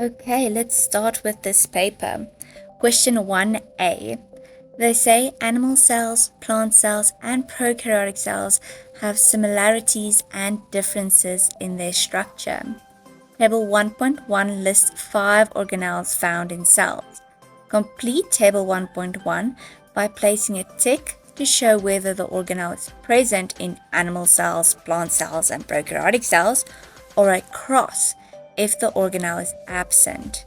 Okay, let's start with this paper. Question 1a. They say animal cells, plant cells, and prokaryotic cells have similarities and differences in their structure. Table 1.1 lists 5 organelles found in cells. Complete Table 1.1 by placing a tick to show whether the organelle is present in animal cells, plant cells, and prokaryotic cells, or a cross if the organelle is absent.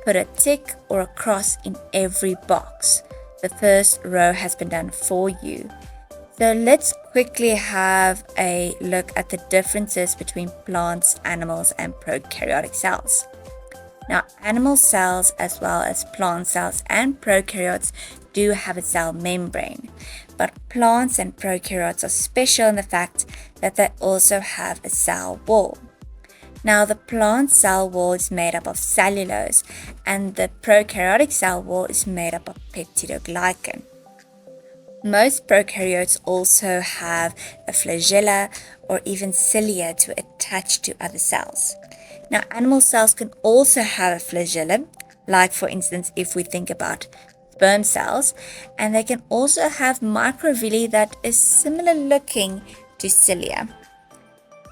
Put a tick or a cross in every box. The first row has been done for you. So let's quickly have a look at the differences between plants, animals, and prokaryotic cells. Now, animal cells as well as plant cells and prokaryotes do have a cell membrane, but plants and prokaryotes are special in the fact that they also have a cell wall. Now, the plant cell wall is made up of cellulose, and the prokaryotic cell wall is made up of peptidoglycan. Most prokaryotes also have a flagella or even cilia to attach to other cells. Now, animal cells can also have a flagellum, like for instance, if we think about sperm cells, and they can also have microvilli that is similar looking to cilia.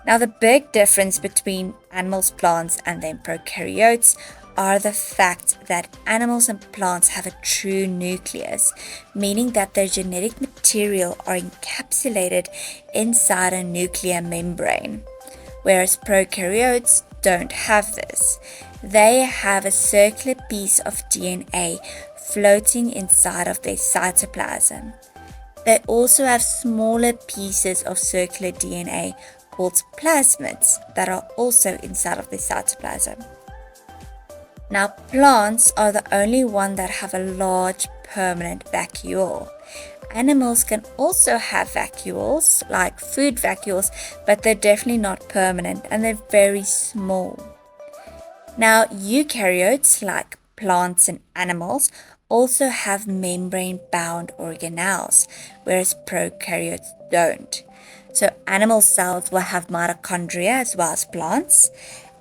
Now, the big difference between animals, plants, and then prokaryotes are the fact that animals and plants have a true nucleus, meaning that their genetic material are encapsulated inside a nuclear membrane, whereas prokaryotes don't have this. They have a circular piece of DNA floating inside of their cytoplasm. They also have smaller pieces of circular DNA called plasmids that are also inside of the cytoplasm. Now, plants are the only one that have a large permanent vacuole. Animals can also have vacuoles, like food vacuoles, but they're definitely not permanent and they're very small. Now, eukaryotes, like plants and animals, also have membrane-bound organelles, whereas prokaryotes don't. So animal cells will have mitochondria as well as plants,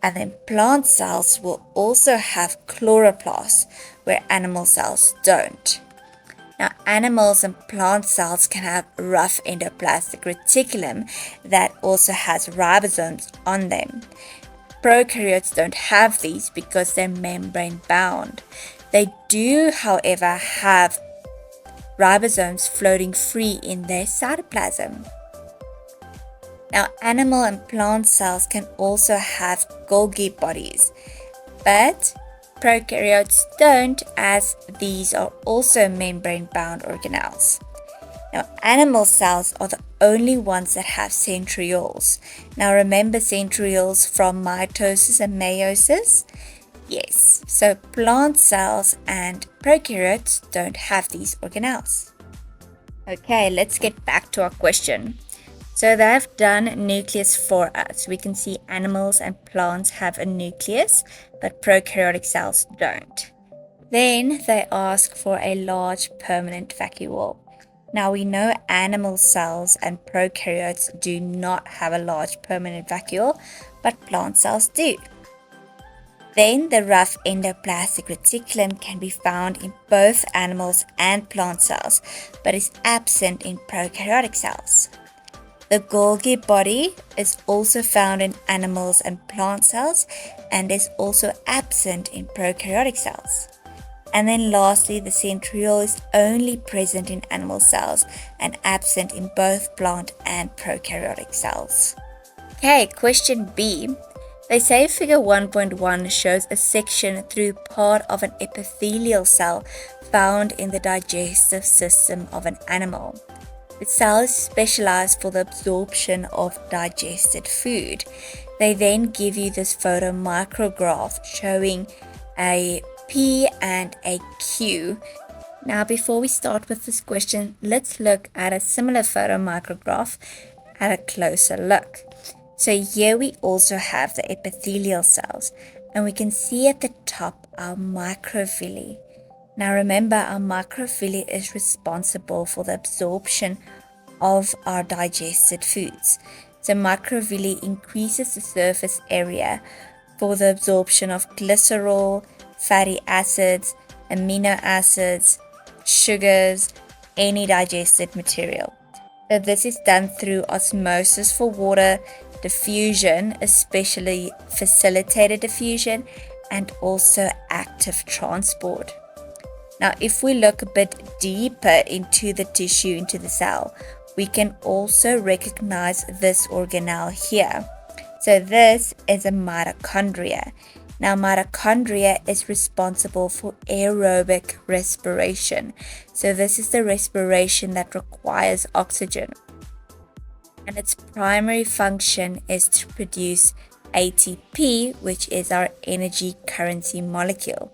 and then plant cells will also have chloroplasts, where animal cells don't. Now, animals and plant cells can have rough endoplasmic reticulum that also has ribosomes on them. Prokaryotes don't have these because they're membrane bound. They do, however, have ribosomes floating free in their cytoplasm. Now, animal and plant cells can also have Golgi bodies, but prokaryotes don't, as these are also membrane-bound organelles. Now, animal cells are the only ones that have centrioles. Now, remember centrioles from mitosis and meiosis? Yes, so plant cells and prokaryotes don't have these organelles. Okay, let's get back to our question. So they've done nucleus for us. We can see animals and plants have a nucleus, but prokaryotic cells don't. Then they ask for a large permanent vacuole. Now we know animal cells and prokaryotes do not have a large permanent vacuole, but plant cells do. Then the rough endoplasmic reticulum can be found in both animals and plant cells, but is absent in prokaryotic cells. The Golgi body is also found in animals and plant cells and is also absent in prokaryotic cells. And then lastly, the centriole is only present in animal cells and absent in both plant and prokaryotic cells. Okay, question B. They say figure 1.1 shows a section through part of an epithelial cell found in the digestive system of an animal. The cell is specialized for the absorption of digested food. They then give you this photomicrograph showing a P and a Q. Now, before we start with this question, let's look at a similar photomicrograph at a closer look. So here we also have the epithelial cells, and we can see at the top our microvilli. Now remember, our microvilli is responsible for the absorption of our digested foods. So microvilli increases the surface area for the absorption of glycerol, fatty acids, amino acids, sugars, any digested material. So this is done through osmosis for water, diffusion, especially facilitated diffusion, and also active transport. Now, if we look a bit deeper into the tissue, into the cell, we can also recognize this organelle here. So this is a mitochondria. Now, mitochondria is responsible for aerobic respiration. So this is the respiration that requires oxygen. And its primary function is to produce ATP, which is our energy currency molecule.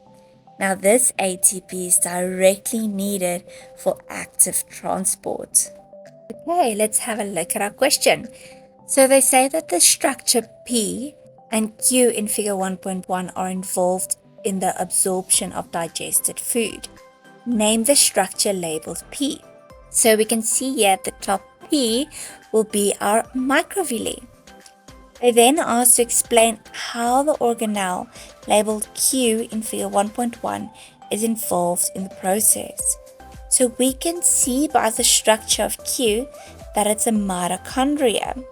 Now, this ATP is directly needed for active transport. Okay, let's have a look at our question. So they say that the structure P and Q in figure 1.1 are involved in the absorption of digested food. Name the structure labeled P. So we can see here at the top P will be our microvilli. They then asked to explain how the organelle labeled Q in figure 1.1 is involved in the process. So we can see by the structure of Q that it's a mitochondria.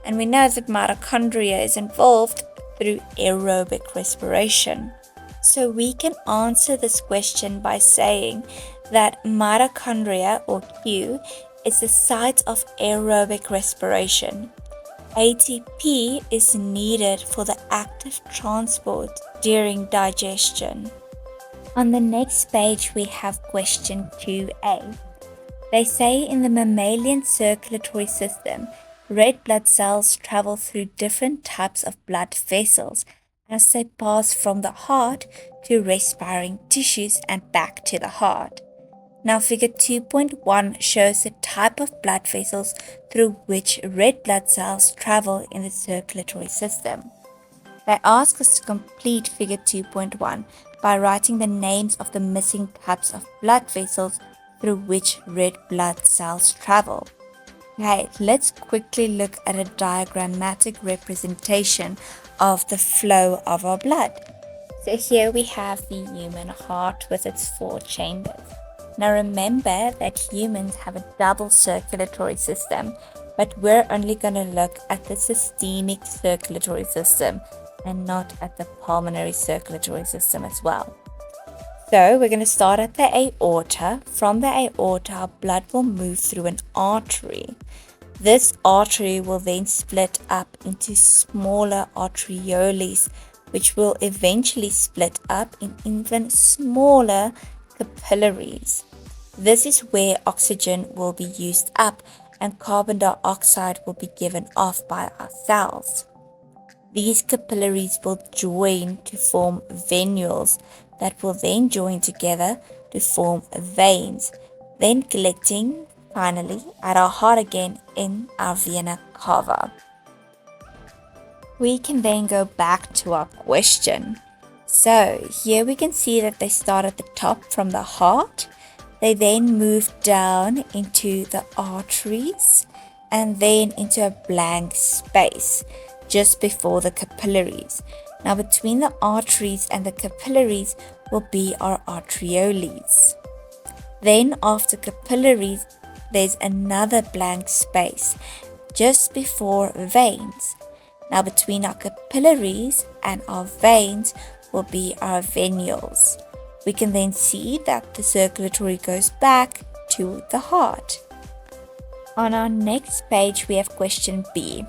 And we know that mitochondria is involved through aerobic respiration. So we can answer this question by saying that mitochondria, or Q, is the site of aerobic respiration. ATP is needed for the active transport during digestion. On the next page, we have question 2a. They say in the mammalian circulatory system, red blood cells travel through different types of blood vessels as they pass from the heart to respiring tissues and back to the heart. Now, figure 2.1 shows the type of blood vessels through which red blood cells travel in the circulatory system. They ask us to complete figure 2.1 by writing the names of the missing types of blood vessels through which red blood cells travel. Okay, let's quickly look at a diagrammatic representation of the flow of our blood. So here we have the human heart with its 4 chambers. Now remember that humans have a double circulatory system, but we're only going to look at the systemic circulatory system and not at the pulmonary circulatory system as well. So we're going to start at the aorta. From the aorta, blood will move through an artery. This artery will then split up into smaller arterioles, which will eventually split up in even smaller capillaries. This is where oxygen will be used up and carbon dioxide will be given off by our cells. These capillaries will join to form venules that will then join together to form veins, then collecting finally at our heart again in our vena cava. We can then go back to our question. So here we can see that they start at the top from the heart. They then move down into the arteries and then into a blank space just before the capillaries. Now between the arteries and the capillaries will be our arterioles. Then after capillaries, there's another blank space just before veins. Now between our capillaries and our veins will be our venules. We can then see that the circulatory goes back to the heart. On our next page, we have question B,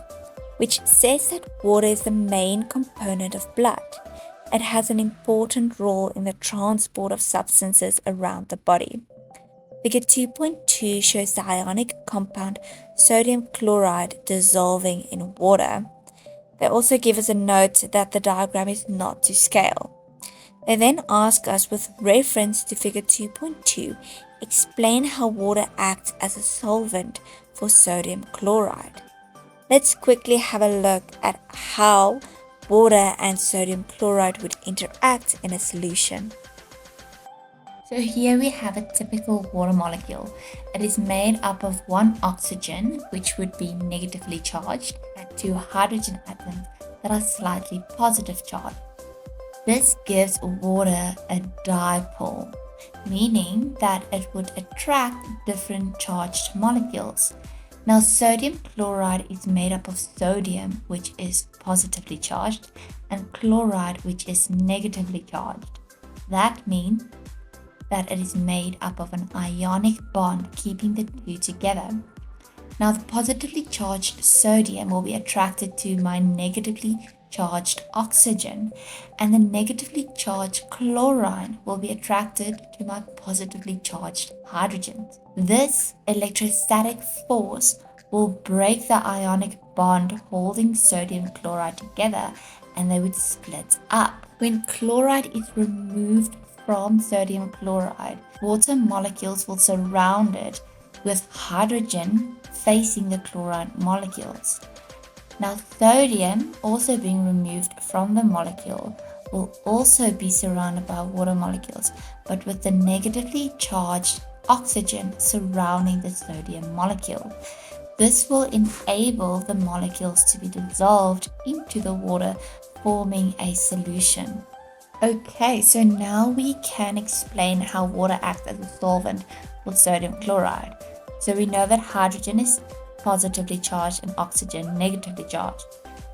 which says that water is the main component of blood. It has an important role in the transport of substances around the body. Figure 2.2 shows the ionic compound sodium chloride dissolving in water. They also give us a note that the diagram is not to scale. They then ask us, with reference to figure 2.2, explain how water acts as a solvent for sodium chloride. Let's quickly have a look at how water and sodium chloride would interact in a solution. So here we have a typical water molecule. It is made up of 1 oxygen, which would be negatively charged, and 2 hydrogen atoms, that are slightly positive charged. This gives water a dipole, meaning that it would attract different charged molecules. Now, sodium chloride is made up of sodium, which is positively charged, and chloride, which is negatively charged. That means that it is made up of an ionic bond keeping the two together. Now, the positively charged sodium will be attracted to my negatively charged oxygen, and the negatively charged chlorine will be attracted to my positively charged hydrogen. This electrostatic force will break the ionic bond holding sodium chloride together, and they would split up. When chloride is removed from sodium chloride, water molecules will surround it with hydrogen facing the chloride molecules. Now, sodium, also being removed from the molecule, will also be surrounded by water molecules, but with the negatively charged oxygen surrounding the sodium molecule. This will enable the molecules to be dissolved into the water, forming a solution. Okay, so now we can explain how water acts as a solvent for sodium chloride. So we know that hydrogen is positively charged and oxygen negatively charged.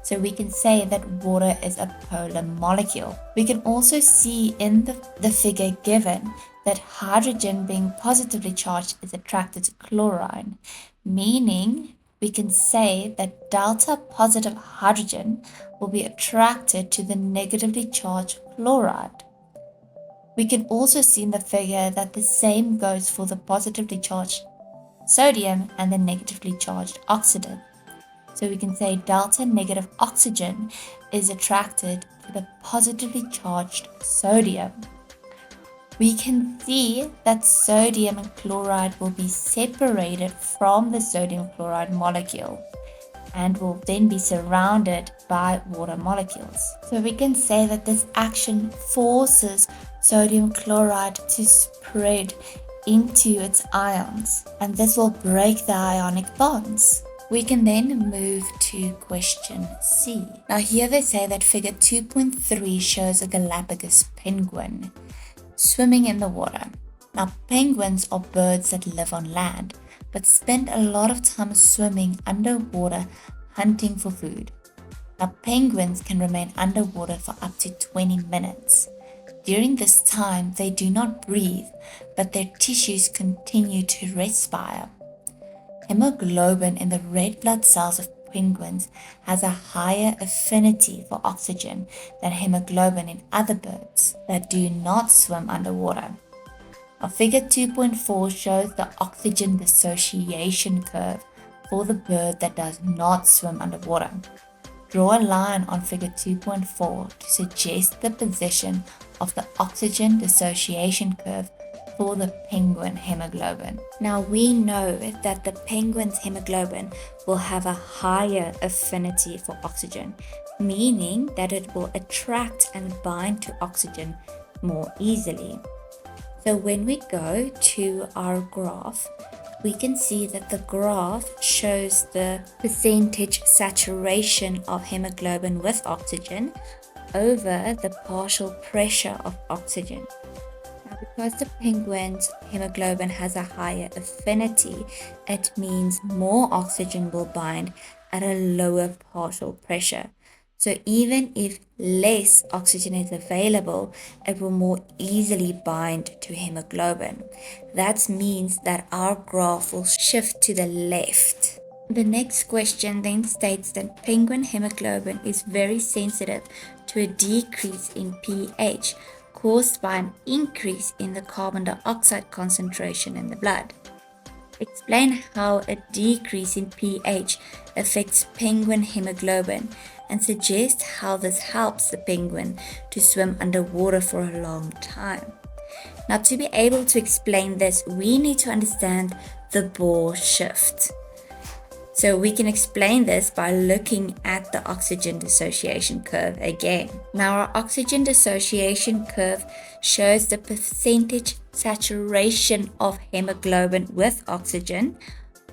So we can say that water is a polar molecule. We can also see in the figure given that hydrogen being positively charged is attracted to chlorine, meaning we can say that delta positive hydrogen will be attracted to the negatively charged chloride. We can also see in the figure that the same goes for the positively charged sodium and the negatively charged oxygen. So we can say delta negative oxygen is attracted to the positively charged sodium. We can see that sodium and chloride will be separated from the sodium chloride molecule and will then be surrounded by water molecules. So we can say that this action forces sodium chloride to spread into its ions, and this will break the ionic bonds. We can then move to question C. Now here they say that figure 2.3 shows a Galapagos penguin swimming in the water. Now penguins are birds that live on land, but spend a lot of time swimming underwater hunting for food. Now penguins can remain underwater for up to 20 minutes. During this time, they do not breathe, but their tissues continue to respire. Hemoglobin in the red blood cells of penguins has a higher affinity for oxygen than hemoglobin in other birds that do not swim underwater. Now, figure 2.4 shows the oxygen dissociation curve for the bird that does not swim underwater. Draw a line on figure 2.4 to suggest the position of the oxygen dissociation curve for the penguin hemoglobin. Now we know that the penguin's hemoglobin will have a higher affinity for oxygen, meaning that it will attract and bind to oxygen more easily. So when we go to our graph, we can see that the graph shows the percentage saturation of hemoglobin with oxygen over the partial pressure of oxygen. Now, because the penguin's hemoglobin has a higher affinity, it means more oxygen will bind at a lower partial pressure. So even if less oxygen is available, it will more easily bind to hemoglobin. That means that our graph will shift to the left. The next question then states that penguin hemoglobin is very sensitive to a decrease in pH caused by an increase in the carbon dioxide concentration in the blood. Explain how a decrease in pH affects penguin hemoglobin and suggest how this helps the penguin to swim underwater for a long time. Now, to be able to explain this, we need to understand the Bohr shift. So we can explain this by looking at the oxygen dissociation curve again. Now our oxygen dissociation curve shows the percentage saturation of hemoglobin with oxygen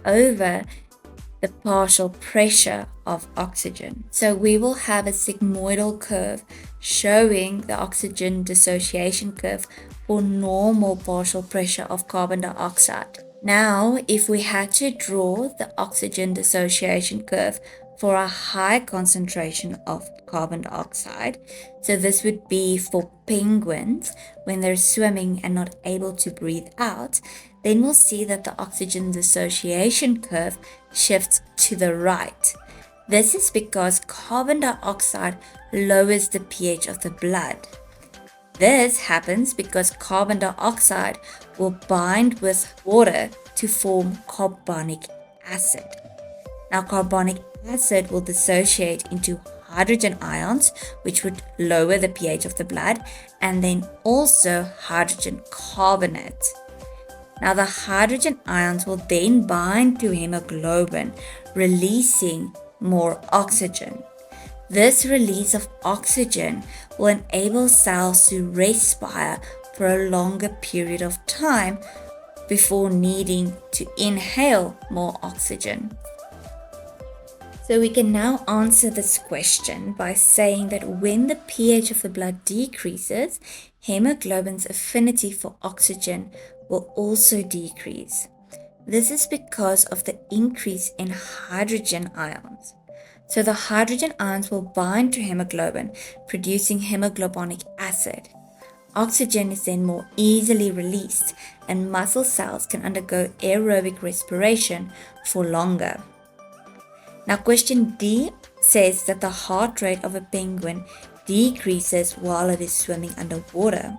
over the partial pressure of oxygen. So we will have a sigmoidal curve showing the oxygen dissociation curve for normal partial pressure of carbon dioxide. Now, if we had to draw the oxygen dissociation curve for a high concentration of carbon dioxide, so this would be for penguins when they're swimming and not able to breathe out, then we'll see that the oxygen dissociation curve shifts to the right. This is because carbon dioxide lowers the pH of the blood. This happens because carbon dioxide will bind with water to form carbonic acid. Now, carbonic acid will dissociate into hydrogen ions, which would lower the pH of the blood, and then also hydrogen carbonate. Now, the hydrogen ions will then bind to hemoglobin, releasing more oxygen. This release of oxygen will enable cells to respire for a longer period of time before needing to inhale more oxygen. So we can now answer this question by saying that when the pH of the blood decreases, hemoglobin's affinity for oxygen will also decrease. This is because of the increase in hydrogen ions. So the hydrogen ions will bind to hemoglobin, producing hemoglobinic acid. Oxygen is then more easily released, and muscle cells can undergo aerobic respiration for longer. Now, question D says that the heart rate of a penguin decreases while it is swimming underwater.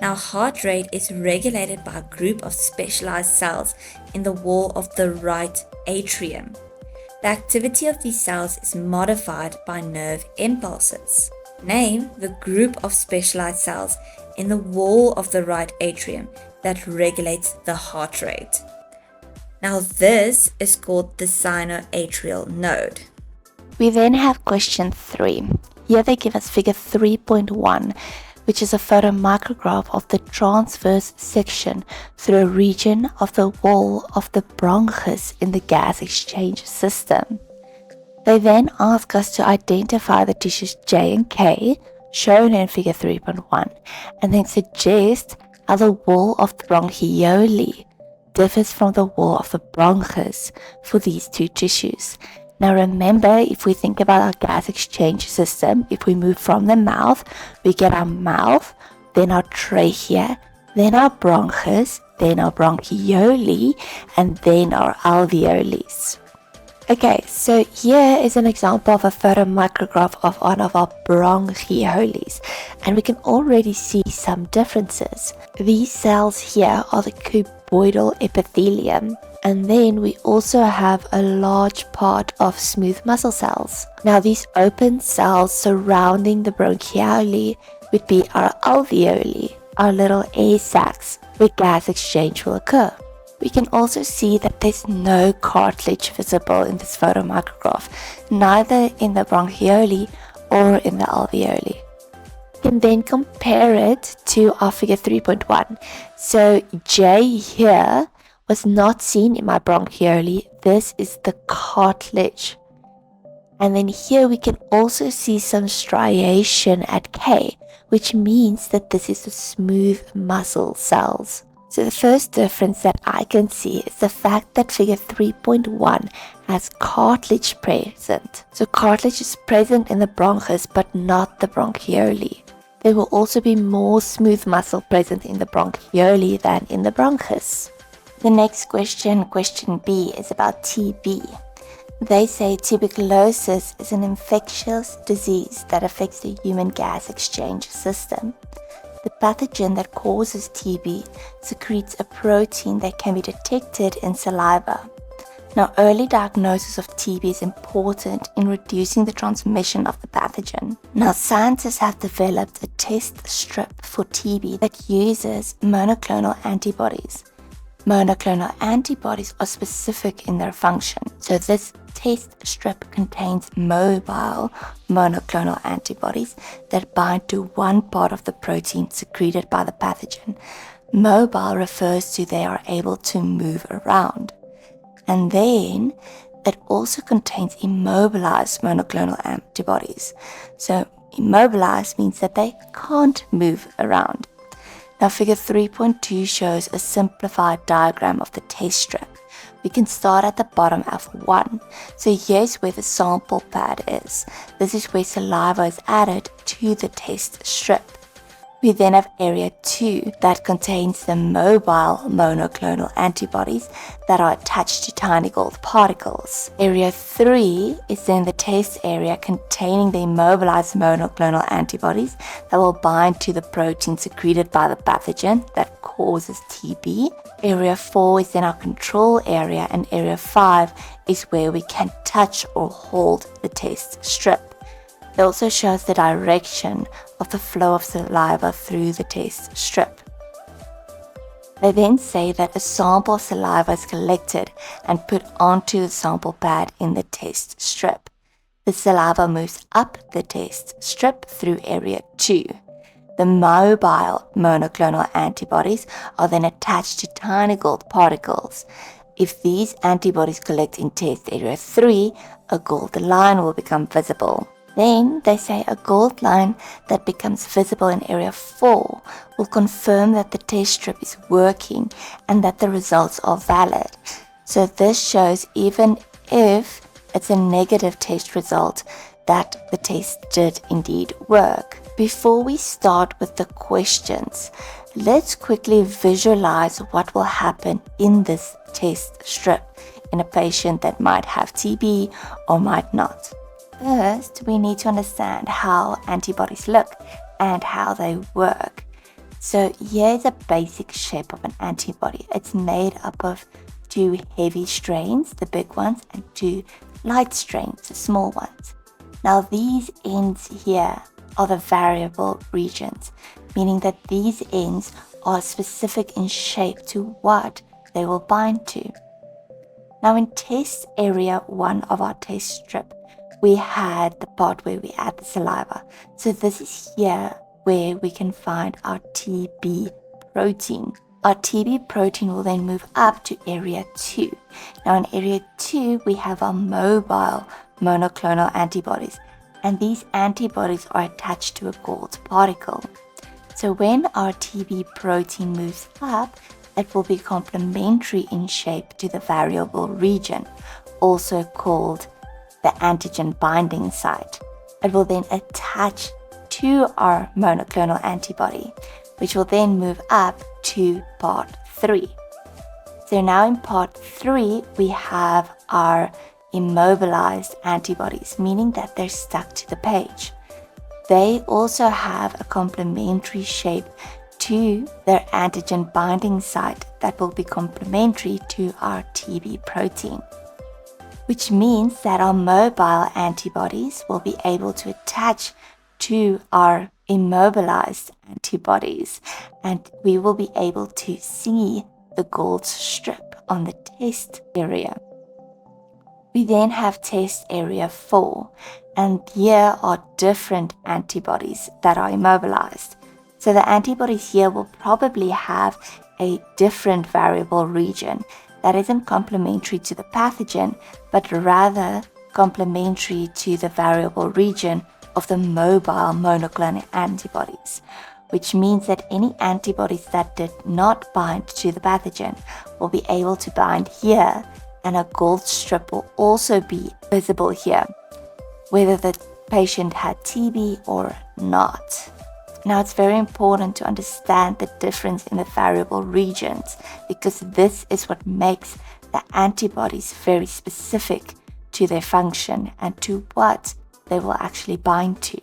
Now, heart rate is regulated by a group of specialized cells in the wall of the right atrium. The activity of these cells is modified by nerve impulses. Name the group of specialized cells in the wall of the right atrium that regulates the heart rate. Now, this is called the sinoatrial node. We then have question 3. Here they give us figure 3.1, which is a photomicrograph of the transverse section through a region of the wall of the bronchus in the gas exchange system. They then ask us to identify the tissues J and K, shown in figure 3.1, and then suggest how the wall of the bronchiole differs from the wall of the bronchus for these two tissues. Now remember, if we think about our gas exchange system, if we move from the mouth, we get our mouth, then our trachea, then our bronchus, then our bronchiole, and then our alveoles. Okay, so here is an example of a photomicrograph of one of our bronchioles, and we can already see some differences. These cells here are the cuboidal epithelium, and then we also have a large part of smooth muscle cells. Now these open cells surrounding the bronchiole would be our alveoli, our little air sacs where gas exchange will occur. We can also see that there's no cartilage visible in this photomicrograph, neither in the bronchiole or in the alveoli. We can then compare it to our figure 3.1. So J here was not seen in my bronchiole. This is the cartilage. And then here we can also see some striation at K, which means that this is the smooth muscle cells. So the first difference that I can see is the fact that figure 3.1 has cartilage present. So cartilage is present in the bronchus but not the bronchiole. There will also be more smooth muscle present in the bronchiole than in the bronchus. The next question, question B, is about TB. They say tuberculosis is an infectious disease that affects the human gas exchange system. The pathogen that causes TB secretes a protein that can be detected in saliva. Now, early diagnosis of TB is important in reducing the transmission of the pathogen. Now, scientists have developed a test strip for TB that uses monoclonal antibodies. Monoclonal antibodies are specific in their function. So this test strip contains mobile monoclonal antibodies that bind to one part of the protein secreted by the pathogen. Mobile refers to they are able to move around. And then it also contains immobilized monoclonal antibodies. So immobilized means that they can't move around. Now figure 3.2 shows a simplified diagram of the test strip. We can start at the bottom of 1. So here's where the sample pad is. This is where saliva is added to the test strip. We then have area 2 that contains the mobile monoclonal antibodies that are attached to tiny gold particles. Area 3 is then the test area containing the immobilized monoclonal antibodies that will bind to the protein secreted by the pathogen that causes TB. Area 4 is then our control area, and area 5 is where we can touch or hold the test strip. It also shows the direction of the flow of saliva through the test strip. They then say that a sample of saliva is collected and put onto the sample pad in the test strip. The saliva moves up the test strip through area 2. The mobile monoclonal antibodies are then attached to tiny gold particles. If these antibodies collect in test area 3, a gold line will become visible. Then they say a gold line that becomes visible in area 4 will confirm that the test strip is working and that the results are valid. So this shows even if it's a negative test result that the test did indeed work. Before we start with the questions, let's quickly visualize what will happen in this test strip in a patient that might have TB or might not. First, we need to understand how antibodies look and how they work. So here's a basic shape of an antibody. It's made up of 2 heavy strains, the big ones, and 2 light strains, the small ones. Now these ends here are the variable regions, meaning that these ends are specific in shape to what they will bind to. Now in test area 1 of our test strip, we had the part where we add the saliva. So this is here where we can find our TB protein. Our TB protein will then move up to area 2. Now in area 2, we have our mobile monoclonal antibodies, and these antibodies are attached to a gold particle. So when our TB protein moves up, it will be complementary in shape to the variable region, also called the antigen binding site. It will then attach to our monoclonal antibody, which will then move up to part 3. So now in part 3, we have our immobilized antibodies, meaning that they're stuck to the page. They also have a complementary shape to their antigen binding site that will be complementary to our TB protein, which means that our mobile antibodies will be able to attach to our immobilized antibodies, and we will be able to see the gold strip on the test area. We then have test area 4, and here are different antibodies that are immobilized. So the antibodies here will probably have a different variable region that isn't complementary to the pathogen, but rather complementary to the variable region of the mobile monoclonal antibodies, which means that any antibodies that did not bind to the pathogen will be able to bind here, and a gold strip will also be visible here, whether the patient had TB or not. Now it's very important to understand the difference in the variable regions, because this is what makes the antibodies very specific to their function and to what they will actually bind to.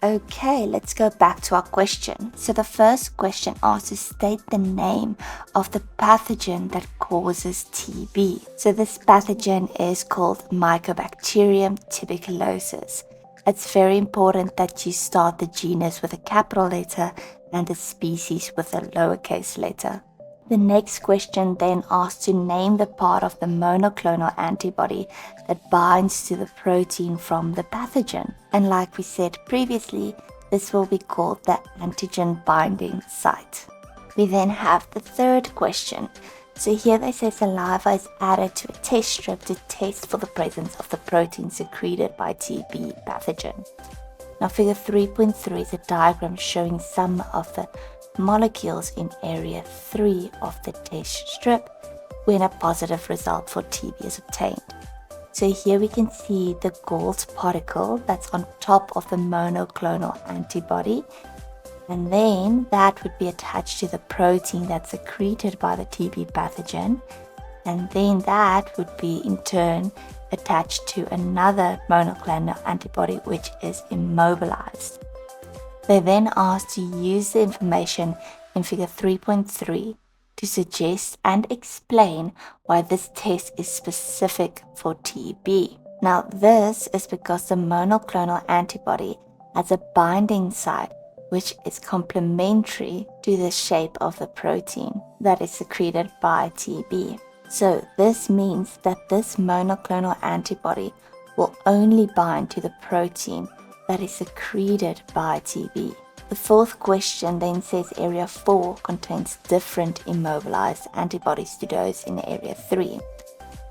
Okay, let's go back to our question. So the first question asks to state the name of the pathogen that causes TB. So this pathogen is called Mycobacterium tuberculosis. It's very important that you start the genus with a capital letter and the species with a lowercase letter. The next question then asks to name the part of the monoclonal antibody that binds to the protein from the pathogen. And like we said previously, this will be called the antigen binding site. We then have the third question. So here they say saliva is added to a test strip to test for the presence of the protein secreted by TB pathogen. Now figure 3.3 is a diagram showing some of the molecules in area 3 of the test strip when a positive result for TB is obtained. So here we can see the gold particle that's on top of the monoclonal antibody, and then that would be attached to the protein that's secreted by the TB pathogen, and then that would be in turn attached to another monoclonal antibody which is immobilized. They then asked to use the information in figure 3.3 to suggest and explain why this test is specific for TB. Now this is because the monoclonal antibody has a binding site which is complementary to the shape of the protein that is secreted by TB. So this means that this monoclonal antibody will only bind to the protein that is secreted by TB. The fourth question then says area 4 contains different immobilized antibodies to those in area 3.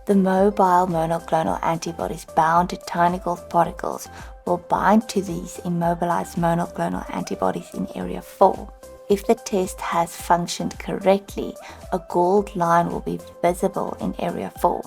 The mobile monoclonal antibodies bound to tiny gold particles will bind to these immobilized monoclonal antibodies in area 4. If the test has functioned correctly, a gold line will be visible in area 4.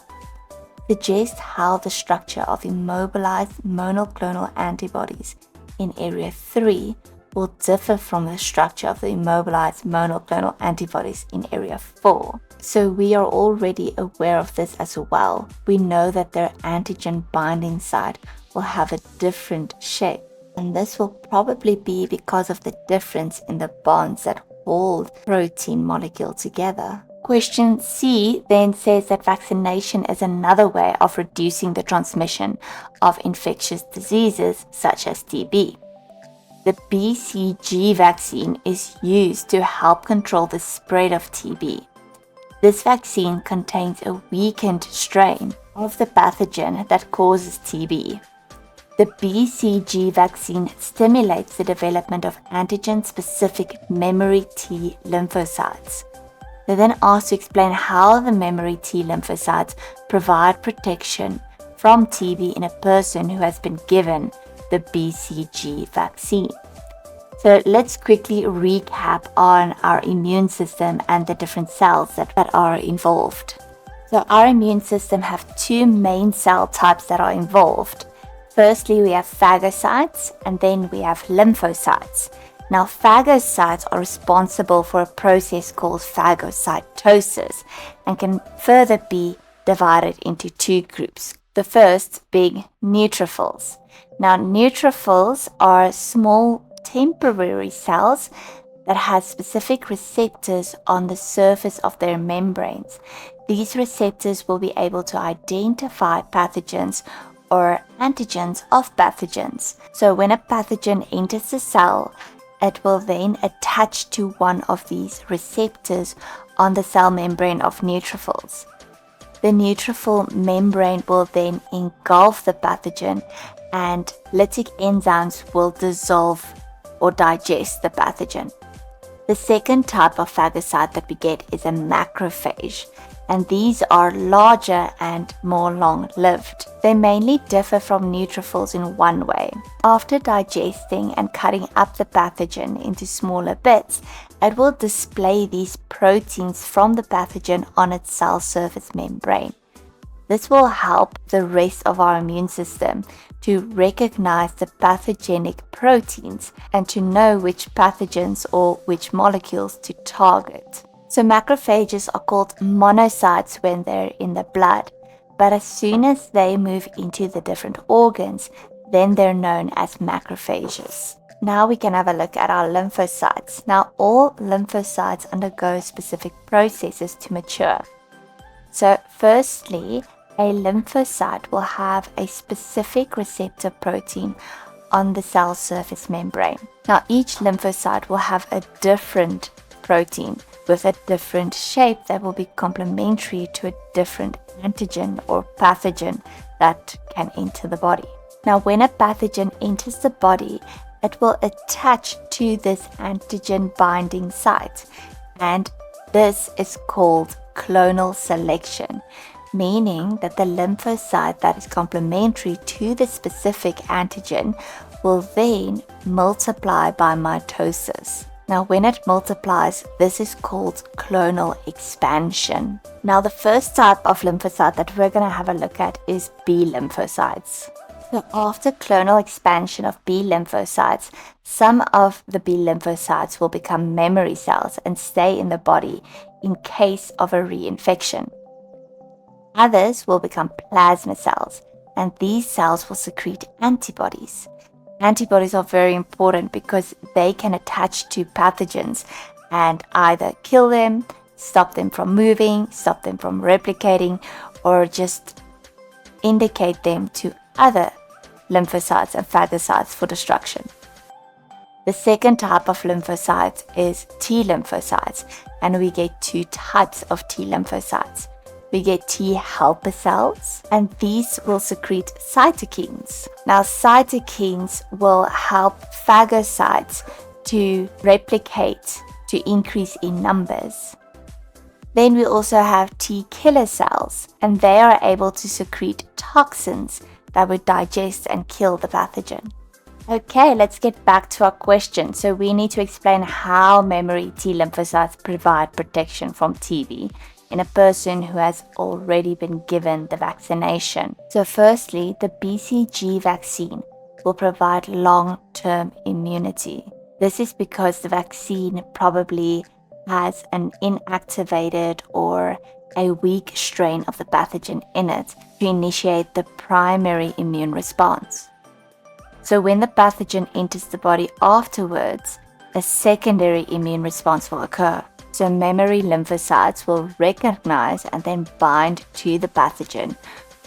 Suggest how the structure of immobilized monoclonal antibodies in area 3 will differ from the structure of the immobilized monoclonal antibodies in area 4. So we are already aware of this as well. We know that their antigen binding site will have a different shape, and this will probably be because of the difference in the bonds that hold protein molecule together. Question C then says that vaccination is another way of reducing the transmission of infectious diseases such as TB. The BCG vaccine is used to help control the spread of TB. This vaccine contains a weakened strain of the pathogen that causes TB. The BCG vaccine stimulates the development of antigen-specific memory T lymphocytes. They then asked to explain how the memory T lymphocytes provide protection from TB in a person who has been given the BCG vaccine. So let's quickly recap on our immune system and the different cells that are involved. So our immune system have two main cell types that are involved. Firstly, we have phagocytes, and then we have lymphocytes. Now, phagocytes are responsible for a process called phagocytosis and can further be divided into two groups. The first being neutrophils. Now, neutrophils are small temporary cells that have specific receptors on the surface of their membranes. These receptors will be able to identify pathogens or antigens of pathogens. So when a pathogen enters the cell, it will then attach to one of these receptors on the cell membrane of neutrophils. The neutrophil membrane will then engulf the pathogen, and lytic enzymes will dissolve or digest the pathogen. The second type of phagocyte that we get is a macrophage, and these are larger and more long-lived. They mainly differ from neutrophils in one way. After digesting and cutting up the pathogen into smaller bits, it will display these proteins from the pathogen on its cell surface membrane. This will help the rest of our immune system to recognize the pathogenic proteins and to know which pathogens or which molecules to target. So macrophages are called monocytes when they're in the blood, but as soon as they move into the different organs, then they're known as macrophages. Now we can have a look at our lymphocytes. Now all lymphocytes undergo specific processes to mature. So firstly, a lymphocyte will have a specific receptor protein on the cell surface membrane. Now each lymphocyte will have a different protein with a different shape that will be complementary to a different antigen or pathogen that can enter the body. Now when a pathogen enters the body, it will attach to this antigen binding site, and this is called clonal selection, meaning that the lymphocyte that is complementary to the specific antigen will then multiply by mitosis. Now, when it multiplies, this is called clonal expansion. Now, the first type of lymphocyte that we're going to have a look at is B lymphocytes. So after clonal expansion of B lymphocytes, some of the B lymphocytes will become memory cells and stay in the body in case of a reinfection. Others will become plasma cells, and these cells will secrete antibodies. Antibodies are very important because they can attach to pathogens and either kill them, stop them from moving, stop them from replicating, or just indicate them to other lymphocytes and phagocytes for destruction. The second type of lymphocytes is T lymphocytes, and we get two types of T lymphocytes. We get T helper cells, and these will secrete cytokines. Now, cytokines will help phagocytes to replicate, to increase in numbers. Then we also have T killer cells, and they are able to secrete toxins that would digest and kill the pathogen. Okay, let's get back to our question. So we need to explain how memory T lymphocytes provide protection from TB in a person who has already been given the vaccination. So firstly, the BCG vaccine will provide long-term immunity. This is because the vaccine probably has an inactivated or a weak strain of the pathogen in it to initiate the primary immune response. So when the pathogen enters the body afterwards, a secondary immune response will occur. So memory lymphocytes will recognize and then bind to the pathogen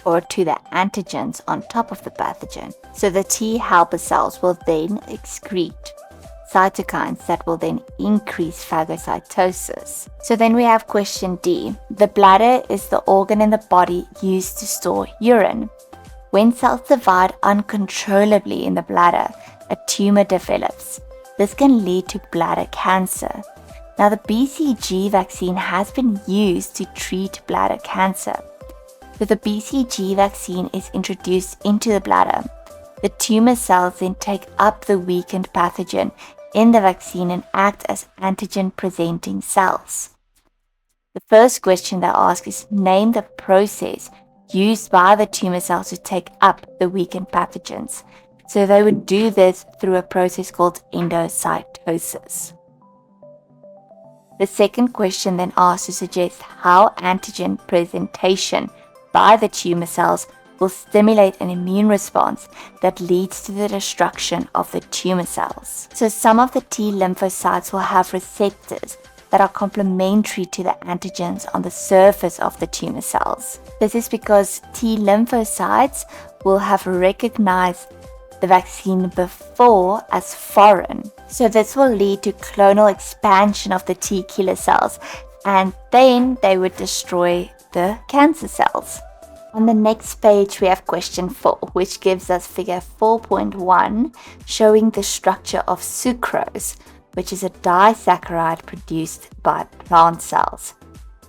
or to the antigens on top of the pathogen. So the T helper cells will then excrete cytokines that will then increase phagocytosis. So then we have question D. The bladder is the organ in the body used to store urine. When cells divide uncontrollably in the bladder, a tumor develops. This can lead to bladder cancer. Now, the BCG vaccine has been used to treat bladder cancer. So the BCG vaccine is introduced into the bladder. The tumor cells then take up the weakened pathogen in the vaccine and act as antigen-presenting cells. The first question they ask is, name the process used by the tumor cells to take up the weakened pathogens. So they would do this through a process called endocytosis. The second question then asks to suggest how antigen presentation by the tumor cells will stimulate an immune response that leads to the destruction of the tumor cells. So some of the T lymphocytes will have receptors that are complementary to the antigens on the surface of the tumor cells. This is because T lymphocytes will have recognized the vaccine before as foreign. So this will lead to clonal expansion of the T killer cells, and then they would destroy the cancer cells. On the next page, we have question 4, which gives us figure 4.1, showing the structure of sucrose, which is a disaccharide produced by plant cells.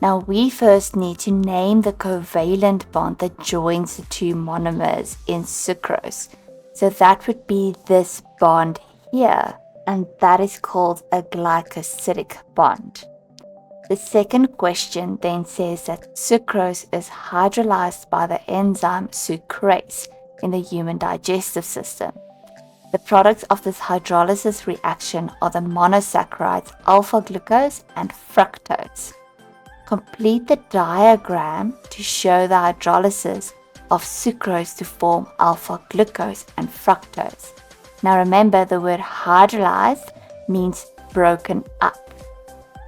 Now, we first need to name the covalent bond that joins the two monomers in sucrose. So that would be this bond here, and that is called a glycosidic bond. The second question then says that sucrose is hydrolyzed by the enzyme sucrase in the human digestive system. The products of this hydrolysis reaction are the monosaccharides alpha-glucose and fructose. Complete the diagram to show the hydrolysis of sucrose to form alpha-glucose and fructose. Now remember, the word hydrolyzed means broken up.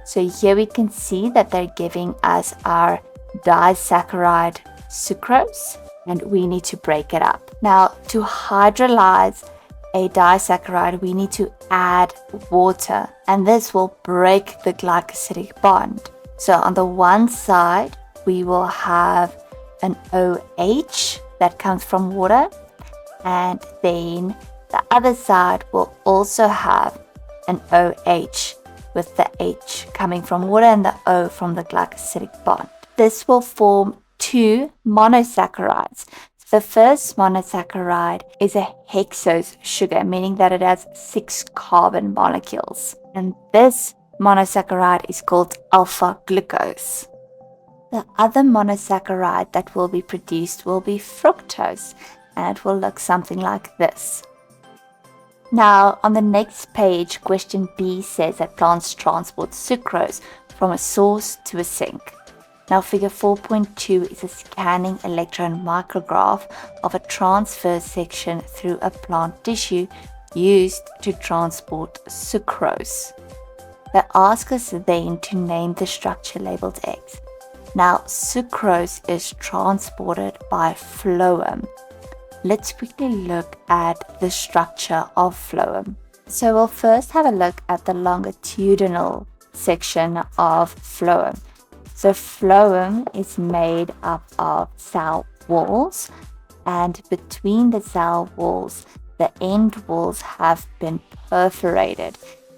So here we can see that they're giving us our disaccharide sucrose, and we need to break it up. Now, to hydrolyze a disaccharide, we need to add water, and this will break the glycosidic bond. So on the one side, we will have an OH that comes from water, and then the other side will also have an OH with the H coming from water and the O from the glycosidic bond. This will form 2 monosaccharides. The first monosaccharide is a hexose sugar, meaning that it has 6 carbon molecules. And this monosaccharide is called alpha glucose. The other monosaccharide that will be produced will be fructose, and it will look something like this. Now, on the next page, question B says that plants transport sucrose from a source to a sink. Now, figure 4.2 is a scanning electron micrograph of a transverse section through a plant tissue used to transport sucrose. They ask us then to name the structure labeled X. Now, sucrose is transported by phloem. Let's quickly look at the structure of phloem. So we'll first have a look at the longitudinal section of phloem. So phloem is made up of cell walls, and between the cell walls, the end walls have been perforated,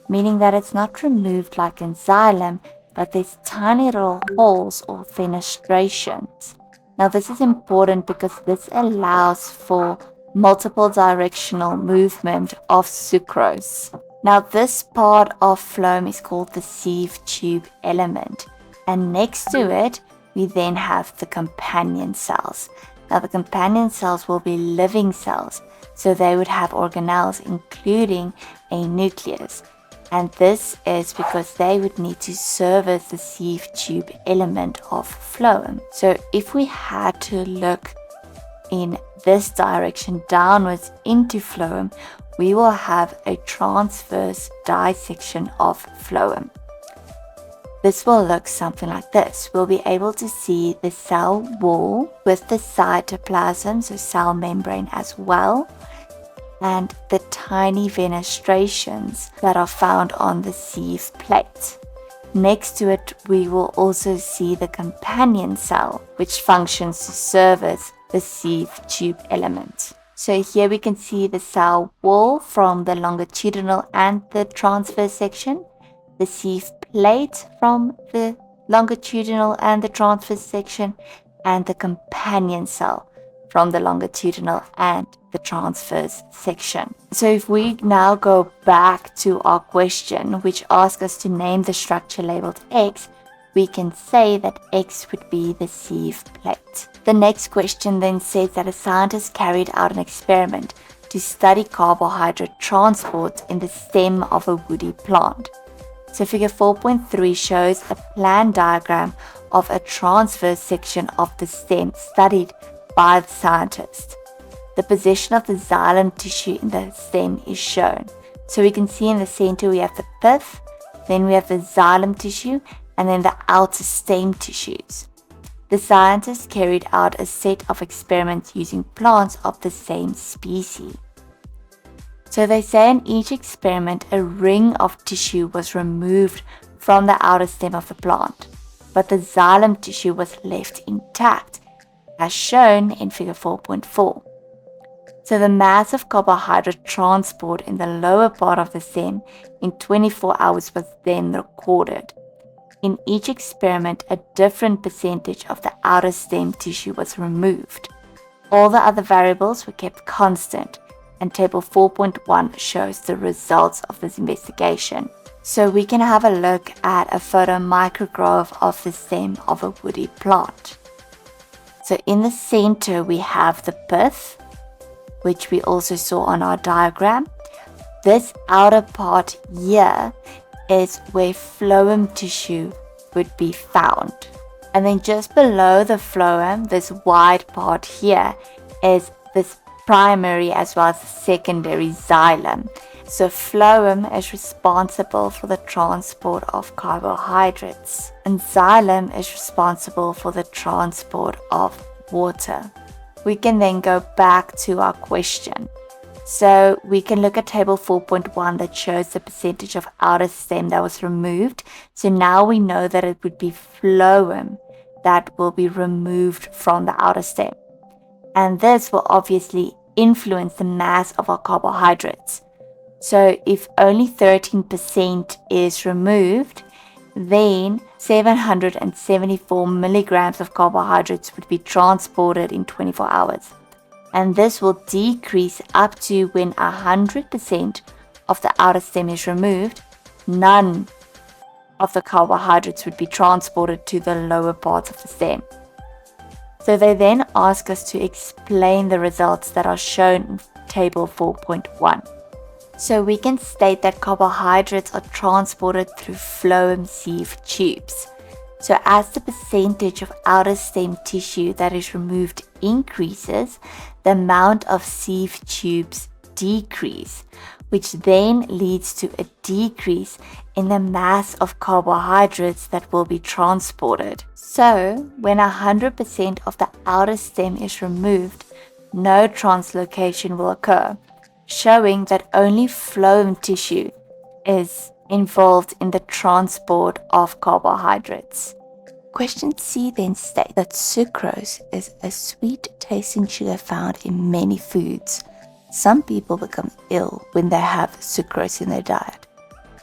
meaning that it's not removed like in xylem, but there's tiny little holes or fenestrations. Now this is important because this allows for multiple directional movement of sucrose. Now this part of phloem is called the sieve tube element, and next to it we then have the companion cells. Now the companion cells will be living cells, so they would have organelles including a nucleus. And this is because they would need to service the sieve tube element of phloem. So if we had to look in this direction downwards into phloem, we will have a transverse dissection of phloem. This will look something like this. We'll be able to see the cell wall with the cytoplasm, so cell membrane as well, and the tiny fenestrations that are found on the sieve plate. Next to it, we will also see the companion cell, which functions to service the sieve tube element. So here we can see the cell wall from the longitudinal and the transverse section, the sieve plate from the longitudinal and the transverse section, and the companion cell from the longitudinal and the transverse section. So if we now go back to our question, which asks us to name the structure labeled X, we can say that X would be the sieve plate. The next question then says that a scientist carried out an experiment to study carbohydrate transport in the stem of a woody plant. So figure 4.3 shows a plan diagram of a transverse section of the stem studied by the scientist. The position of the xylem tissue in the stem is shown. So we can see in the center we have the pith, then we have the xylem tissue, and then the outer stem tissues. The scientists carried out a set of experiments using plants of the same species. So they say in each experiment a ring of tissue was removed from the outer stem of the plant, but the xylem tissue was left intact, as shown in figure 4.4. So the mass of carbohydrate transport in the lower part of the stem in 24 hours was then recorded. In each experiment, a different percentage of the outer stem tissue was removed. All the other variables were kept constant, and table 4.1 shows the results of this investigation. So we can have a look at a photomicrograph of the stem of a woody plant. So in the center we have the pith, which we also saw on our diagram. This outer part here is where phloem tissue would be found. And then just below the phloem, this white part here, is this primary as well as the secondary xylem. So phloem is responsible for the transport of carbohydrates, and xylem is responsible for the transport of water. We can then go back to our question. So we can look at table 4.1 that shows the percentage of outer stem that was removed. So now we know that it would be phloem that will be removed from the outer stem. And this will obviously influence the mass of our carbohydrates. So if only 13% is removed, then 774 milligrams of carbohydrates would be transported in 24 hours. And this will decrease up to when 100% of the outer stem is removed, none of the carbohydrates would be transported to the lower parts of the stem. So they then ask us to explain the results that are shown in table 4.1. So we can state that carbohydrates are transported through phloem sieve tubes. So as the percentage of outer stem tissue that is removed increases, the amount of sieve tubes decrease, which then leads to a decrease in the mass of carbohydrates that will be transported. So when 100% of the outer stem is removed, no translocation will occur, showing that only phloem tissue is involved in the transport of carbohydrates. Question C then states that sucrose is a sweet tasting sugar found in many foods. Some people become ill when they have sucrose in their diet.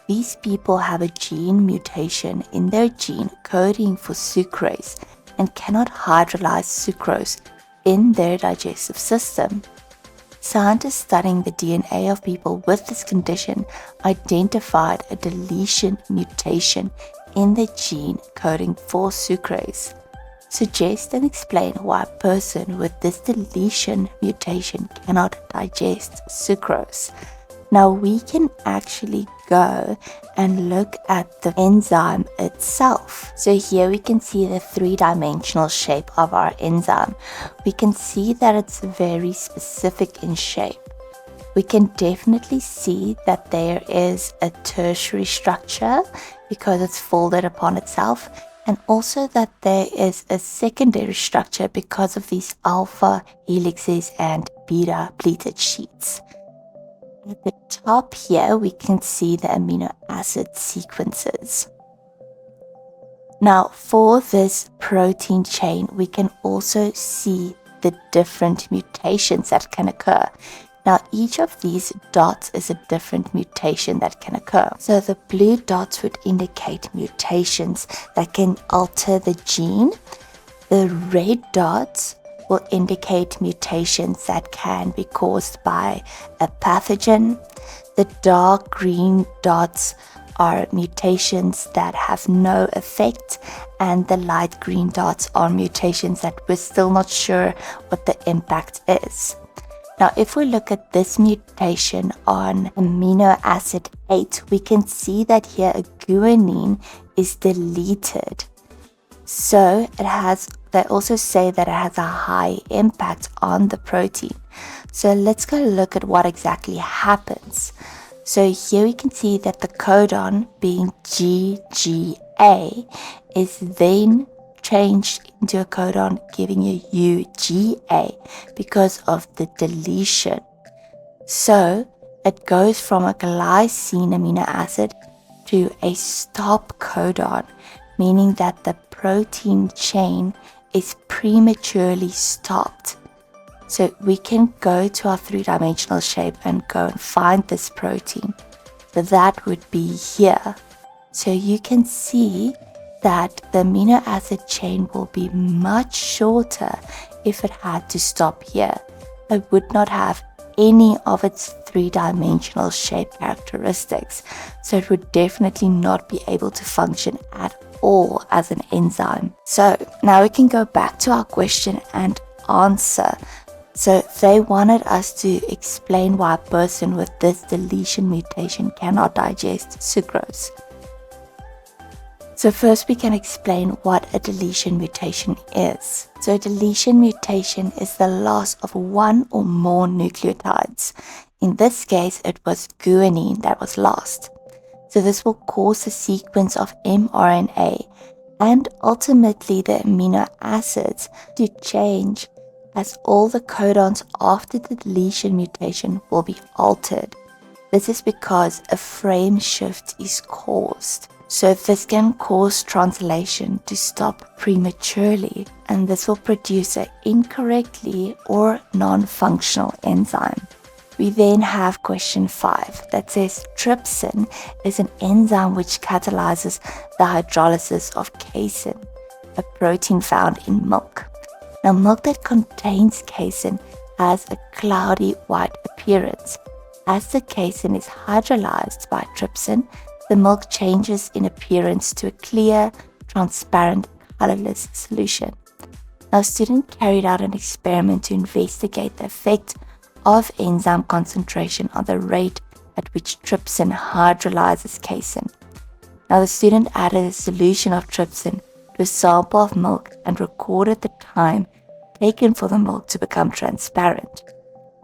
These people have a gene mutation in their gene coding for sucrase and cannot hydrolyze sucrose in their digestive system. Scientists studying the DNA of people with this condition identified a deletion mutation in the gene coding for sucrase. Suggest and explain why a person with this deletion mutation cannot digest sucrose. Now we can actually go and look at the enzyme itself. So here we can see the three-dimensional shape of our enzyme. We can see that it's very specific in shape. We can definitely see that there is a tertiary structure because it's folded upon itself, and also that there is a secondary structure because of these alpha helixes and beta pleated sheets. At the top here, we can see the amino acid sequences. Now, for this protein chain, we can also see the different mutations that can occur. Now, each of these dots is a different mutation that can occur. So the blue dots would indicate mutations that can alter the gene. The red dots will indicate mutations that can be caused by a pathogen. The dark green dots are mutations that have no effect, and the light green dots are mutations that we're still not sure what the impact is. Now, if we look at this mutation on amino acid 8, we can see that here a guanine is deleted. So they also say that it has a high impact on the protein. So let's go look at what exactly happens. So here we can see that the codon, being GGA, is then changed into a codon giving you UGA because of the deletion. So it goes from a glycine amino acid to a stop codon, meaning that the protein chain is prematurely stopped. So we can go to our three-dimensional shape and go and find this protein. So that would be here. So you can see that the amino acid chain will be much shorter if it had to stop here. It would not have any of its three-dimensional shape characteristics. So it would definitely not be able to function at all as an enzyme. So now we can go back to our question and answer. So they wanted us to explain why a person with this deletion mutation cannot digest sucrose. So first we can explain what a deletion mutation is. So a deletion mutation is the loss of one or more nucleotides. In this case, it was guanine that was lost. So this will cause a sequence of mRNA and ultimately the amino acids to change, as all the codons after the deletion mutation will be altered. This is because a frame shift is caused. So this can cause translation to stop prematurely, and this will produce an incorrectly or non-functional enzyme. We then have question 5 that says trypsin is an enzyme which catalyzes the hydrolysis of casein, a protein found in milk. Now, milk that contains casein has a cloudy white appearance. As the casein is hydrolyzed by trypsin, the milk changes in appearance to a clear, transparent, colorless solution. Now, a student carried out an experiment to investigate the effect of enzyme concentration on the rate at which trypsin hydrolyzes casein. Now, the student added a solution of trypsin to a sample of milk and recorded the time taken for the milk to become transparent.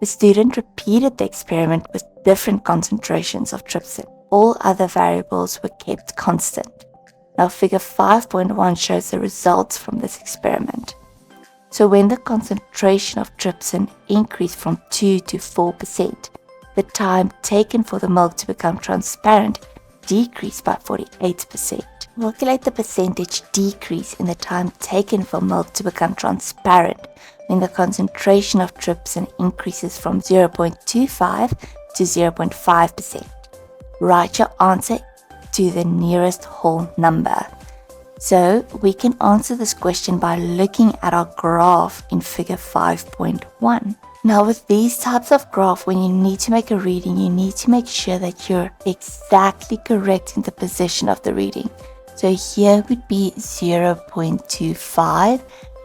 The student repeated the experiment with different concentrations of trypsin. All other variables were kept constant. Now, figure 5.1 shows the results from this experiment. So when the concentration of trypsin increased from 2 to 4%, the time taken for the milk to become transparent decreased by 48%. Calculate the percentage decrease in the time taken for milk to become transparent when the concentration of trypsin increases from 0.25 to 0.5%. Write your answer to the nearest whole number. So we can answer this question by looking at our graph in figure 5.1. Now, with these types of graph, when you need to make a reading, you need to make sure that you're exactly correct in the position of the reading. So here would be 0.25,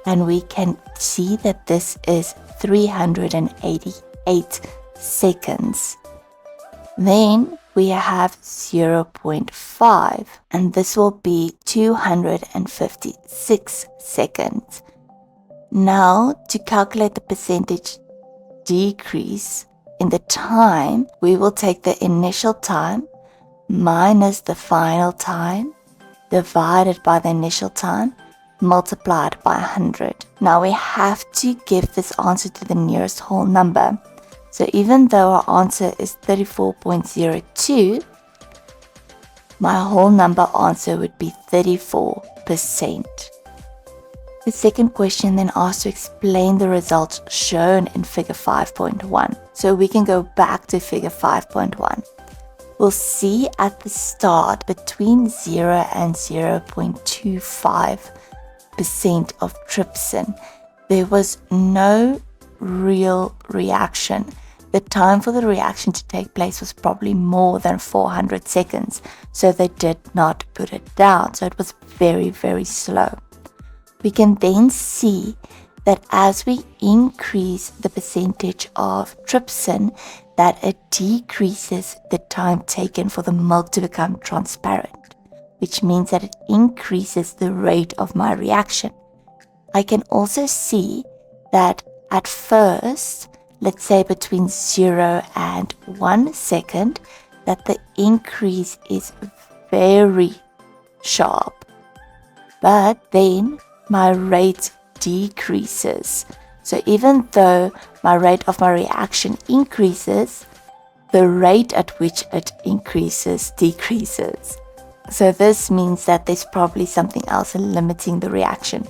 and we can see that this is 388 seconds. Then we have 0.5, and this will be 256 seconds. Now, to calculate the percentage decrease in the time, we will take the initial time minus the final time divided by the initial time multiplied by 100. Now we have to give this answer to the nearest whole number. So even though our answer is 34.02, my whole number answer would be 34%. The second question then asks to explain the results shown in figure 5.1. So we can go back to figure 5.1. We'll see at the start between 0 and 0.25% of trypsin, there was no real reaction. The time for the reaction to take place was probably more than 400 seconds, so they did not put it down. So it was very, very slow. We can then see that as we increase the percentage of trypsin, that it decreases the time taken for the milk to become transparent, which means that it increases the rate of my reaction. I can also see that at first, let's say between 0 and 1 second, that the increase is very sharp. But then my rate decreases. So even though my rate of my reaction increases, the rate at which it increases decreases. So this means that there's probably something else limiting the reaction,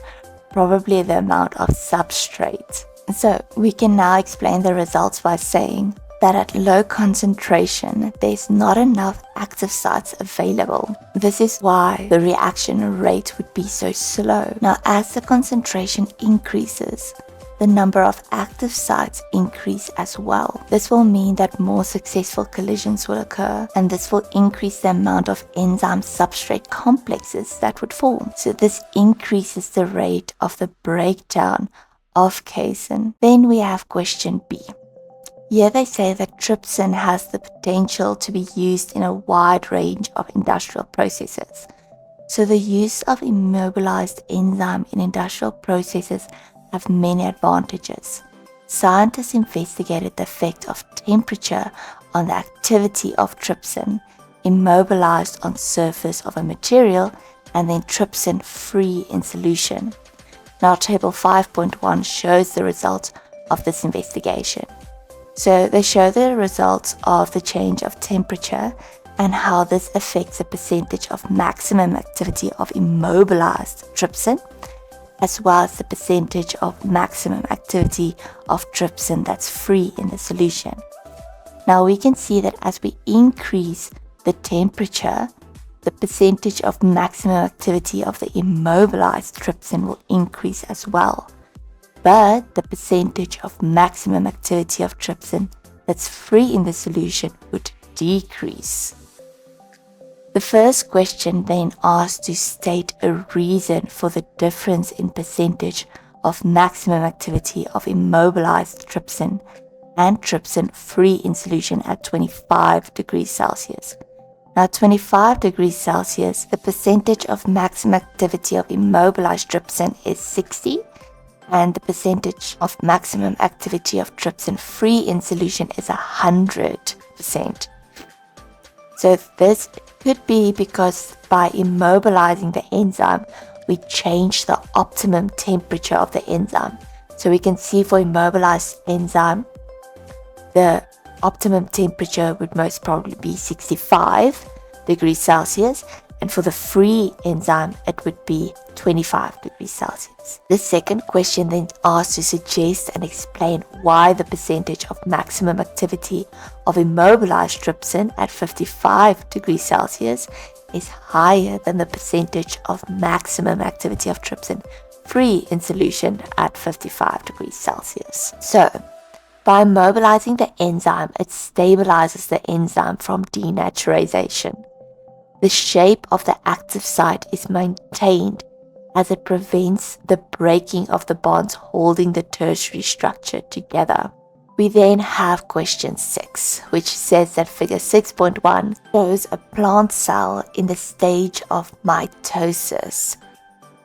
probably the amount of substrate. So we can now explain the results by saying that at low concentration, there's not enough active sites available. This is why the reaction rate would be so slow. Now, as the concentration increases, the number of active sites increase as well. This will mean that more successful collisions will occur, and this will increase the amount of enzyme substrate complexes that would form. So this increases the rate of the breakdown of casein. Then we have question B. Here they say that trypsin has the potential to be used in a wide range of industrial processes. So the use of immobilized enzyme in industrial processes have many advantages. Scientists investigated the effect of temperature on the activity of trypsin immobilized on surface of a material and then trypsin free in solution. Now table 5.1 shows the results of this investigation. So they show the results of the change of temperature and how this affects the percentage of maximum activity of immobilized trypsin, as well as the percentage of maximum activity of trypsin that's free in the solution. Now we can see that as we increase the temperature, the percentage of maximum activity of the immobilized trypsin will increase as well. But the percentage of maximum activity of trypsin that's free in the solution would decrease. The first question then asks to state a reason for the difference in percentage of maximum activity of immobilized trypsin and trypsin free in solution at 25 degrees Celsius. Now 25 degrees Celsius, the percentage of maximum activity of immobilized trypsin is 60, and the percentage of maximum activity of trypsin free in solution is 100%. So this could be because by immobilizing the enzyme, we change the optimum temperature of the enzyme. So we can see for immobilized enzyme, the optimum temperature would most probably be 65 degrees Celsius, and for the free enzyme, it would be 25 degrees Celsius. The second question then asks to suggest and explain why the percentage of maximum activity of immobilized trypsin at 55 degrees Celsius is higher than the percentage of maximum activity of trypsin free in solution at 55 degrees Celsius. So, by immobilizing the enzyme, it stabilizes the enzyme from denaturization. The shape of the active site is maintained as it prevents the breaking of the bonds holding the tertiary structure together. We then have question 6, which says that figure 6.1 shows a plant cell in the stage of mitosis.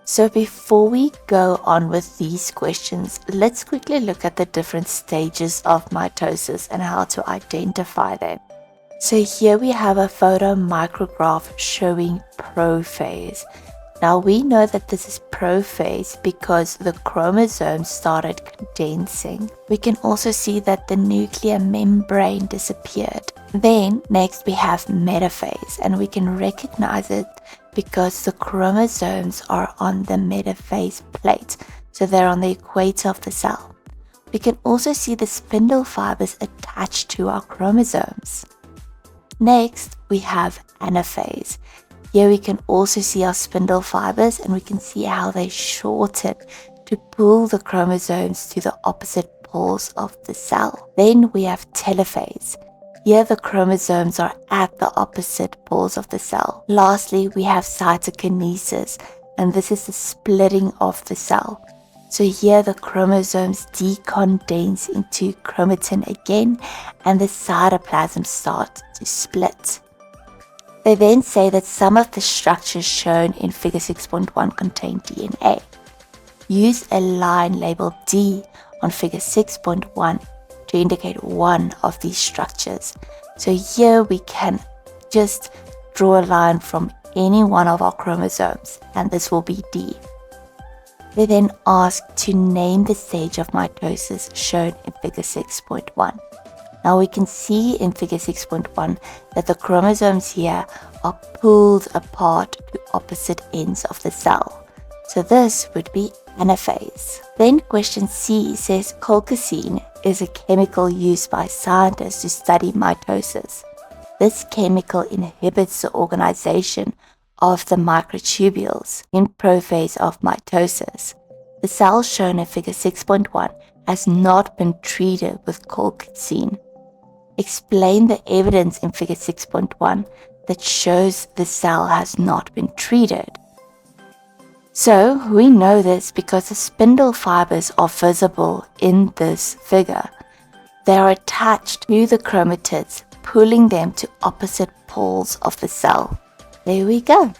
So before we go on with these questions, let's quickly look at the different stages of mitosis and how to identify them. So here we have a photomicrograph showing prophase. Now we know that this is prophase because the chromosomes started condensing. We can also see that the nuclear membrane disappeared. Then next we have metaphase, and we can recognize it because the chromosomes are on the metaphase plate, so they're on the equator of the cell. We can also see the spindle fibers attached to our chromosomes. Next, we have anaphase. Here we can also see our spindle fibers, and we can see how they shorten to pull the chromosomes to the opposite poles of the cell. Then we have telophase. Here the chromosomes are at the opposite poles of the cell. Lastly, we have cytokinesis, and this is the splitting of the cell. So here the chromosomes decondense into chromatin again, and the cytoplasm starts to split. They then say that some of the structures shown in figure 6.1 contain DNA. Use a line labeled D on figure 6.1 to indicate one of these structures. So here we can just draw a line from any one of our chromosomes, and this will be D. They then ask to name the stage of mitosis shown in figure 6.1. Now we can see in figure 6.1 that the chromosomes here are pulled apart to opposite ends of the cell. So this would be anaphase. Then question C says colchicine is a chemical used by scientists to study mitosis. This chemical inhibits the organization of the microtubules in prophase of mitosis. The cell shown in figure 6.1 has not been treated with colchicine. Explain the evidence in figure 6.1 that shows the cell has not been treated. So we know this because the spindle fibers are visible in this figure. They are attached to the chromatids, pulling them to opposite poles of the cell. There we go.